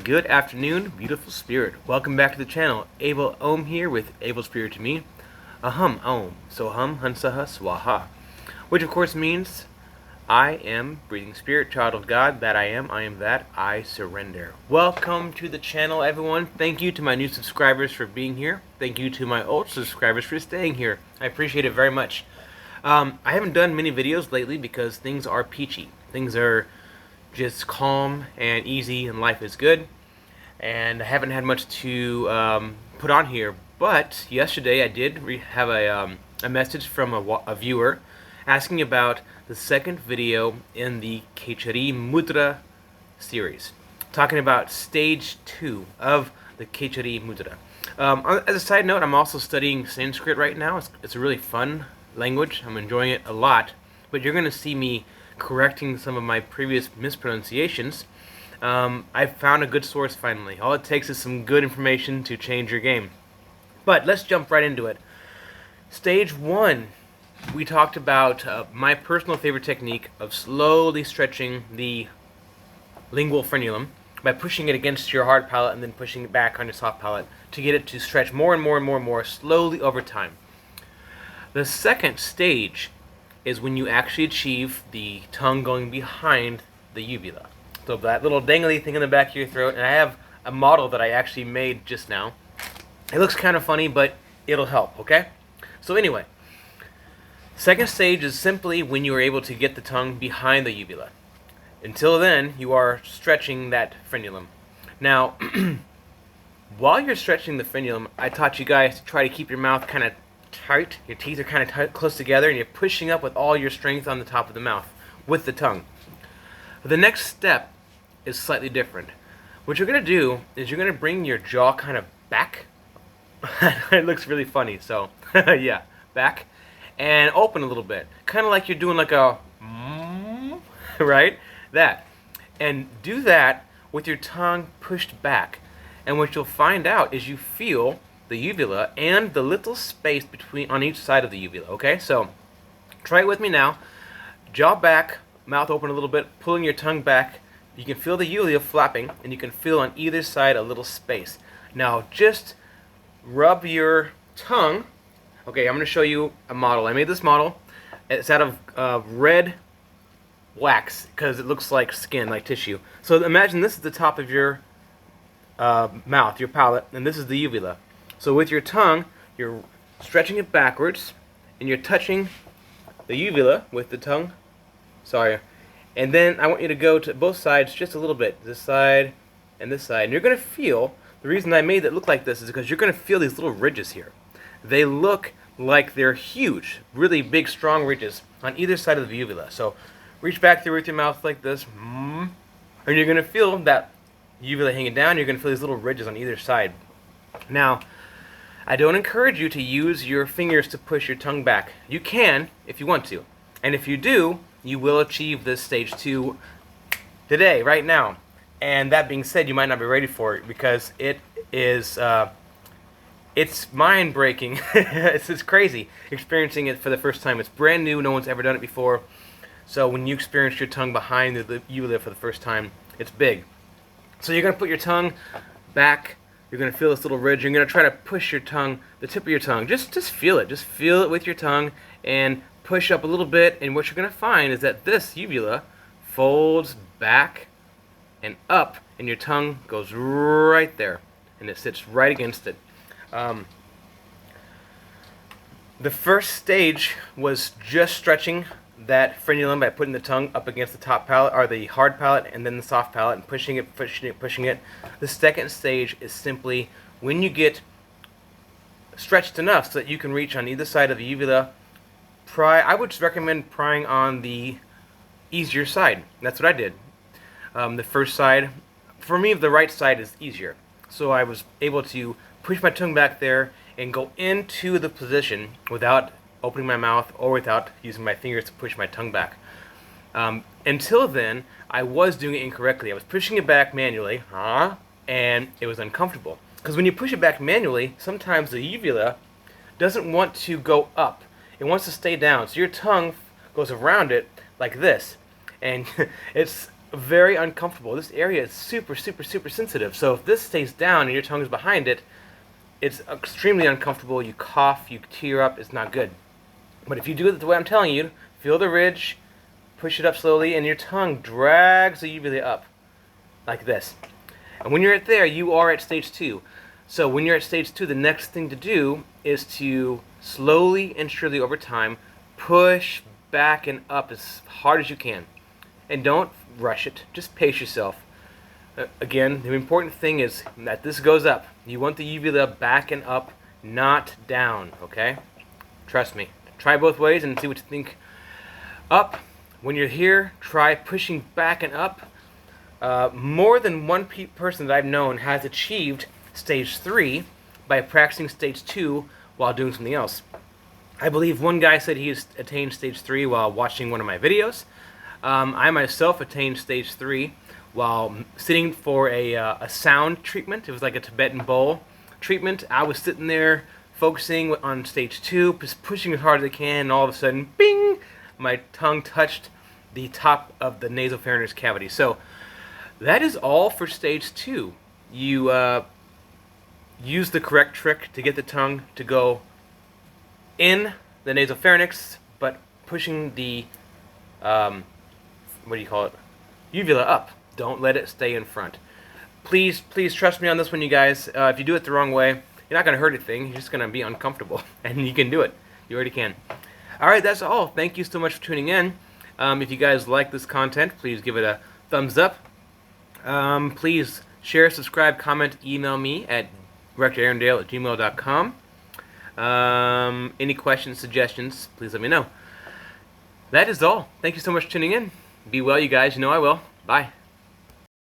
Good afternoon, beautiful spirit. Welcome back to the channel. Abel Om here with Abel Spirit to me. Aham, Om. So hum, Hansaha, Swāhā. Which of course means I am breathing spirit, child of God, that I am that, I surrender. Welcome to the channel, everyone. Thank you to my new subscribers for being here. Thank you to my old subscribers for staying here. I appreciate it very much. I haven't done many videos lately because things are peachy. Things are just calm and easy and life is good, and I haven't had much to put on here. But yesterday I did have a message from a viewer asking about the second video in the Khecarī mudra series, talking about stage 2 of the Khecarī mudra. As a side note, I'm also studying Sanskrit right now. It's a really fun language. I'm enjoying it a lot, but you're going to see me correcting some of my previous mispronunciations. I found a good source finally. All it takes is some good information to change your game. But let's jump right into it. Stage 1, we talked about my personal favorite technique of slowly stretching the lingual frenulum by pushing it against your hard palate and then pushing it back on your soft palate to get it to stretch more and more and more and more slowly over time. The second stage is when you actually achieve the tongue going behind the uvula. So that little dangly thing in the back of your throat, and I have a model that I actually made just now. It looks kind of funny, but it'll help, okay? So anyway, second stage is simply when you are able to get the tongue behind the uvula. Until then, you are stretching that frenulum. Now, while you're stretching the frenulum, I taught you guys to try to keep your mouth kind of tight. Your teeth are kind of tight, close together, and you're pushing up with all your strength on the top of the mouth with the tongue. The next step is slightly different. What you're going to do is you're going to bring your jaw kind of back. It looks really funny, so yeah, back, and open a little bit, kind of like you're doing like a right? That. And do that with your tongue pushed back. And what you'll find out is you feel the uvula and the little space between on each side of the uvula, okay? So try it with me now. Jaw back, mouth open a little bit, pulling your tongue back. You can feel the uvula flapping, and you can feel on either side a little space. Now just rub your tongue. Okay, I'm going to show you a model. I made this model. It's out of red wax because it looks like skin, like tissue. So imagine this is the top of your mouth, your palate, and this is the uvula. So with your tongue, you're stretching it backwards, and you're touching the uvula with the tongue. Sorry. And then I want you to go to both sides just a little bit, this side and this side. And you're going to feel, the reason I made it look like this is because you're going to feel these little ridges here. They look like they're huge, really big, strong ridges on either side of the uvula. So reach back through with your mouth like this, and you're going to feel that uvula hanging down. You're going to feel these little ridges on either side. Now, I don't encourage you to use your fingers to push your tongue back. You can if you want to. And if you do, you will achieve this stage 2 today, right now. And that being said, you might not be ready for it because it is, it's mind-breaking. It's crazy experiencing it for the first time. It's brand new. No one's ever done it before. So when you experience your tongue behind the uvula for the first time, it's big. So you're going to put your tongue back. You're going to feel this little ridge. You're going to try to push your tongue, the tip of your tongue. Just feel it. Just feel it with your tongue and push up a little bit. And what you're going to find is that this uvula folds back and up, and your tongue goes right there, and it sits right against it. The first stage was just stretching that frenulum by putting the tongue up against the top palate, or the hard palate, and then the soft palate, and pushing it, pushing it, pushing it. The second stage is simply when you get stretched enough so that you can reach on either side of the uvula. I would recommend prying on the easier side. That's what I did. The first side, for me, the right side is easier. So I was able to push my tongue back there and go into the position without opening my mouth or without using my fingers to push my tongue back. Until then, I was doing it incorrectly. I was pushing it back manually, and it was uncomfortable. Because when you push it back manually, sometimes the uvula doesn't want to go up. It wants to stay down. So your tongue goes around it like this. And it's very uncomfortable. This area is super, super, super sensitive. So if this stays down and your tongue is behind it, it's extremely uncomfortable. You cough, you tear up, it's not good. But if you do it the way I'm telling you, feel the ridge, push it up slowly, and your tongue drags the uvula up, like this. And when you're at there, you are at stage 2. So when you're at stage 2, the next thing to do is to slowly and surely over time push back and up as hard as you can. And don't rush it, just pace yourself. Again, the important thing is that this goes up. You want the uvula back and up, not down, okay? Trust me. Try both ways and see what you think. Up. When you're here, try pushing back and up. More than one person that I've known has achieved stage 3 by practicing stage 2 while doing something else. I believe one guy said he has attained stage 3 while watching one of my videos. I myself attained stage 3 while sitting for a sound treatment. It was like a Tibetan bowl treatment. I was sitting there focusing on stage 2, just pushing as hard as I can, and all of a sudden, bing, my tongue touched the top of the nasopharynx cavity. So that is all for stage 2. You use the correct trick to get the tongue to go in the nasopharynx, but pushing the uvula up. Don't let it stay in front. Please trust me on this one, you guys. If you do it the wrong way, you're not going to hurt anything. You're just going to be uncomfortable, and you can do it. You already can. All right, that's all. Thank you so much for tuning in. If you guys like this content, please give it a thumbs up. Please share, subscribe, comment, email me at rectorarrendale@gmail.com. Any questions, suggestions, please let me know. That is all. Thank you so much for tuning in. Be well, you guys. You know I will. Bye.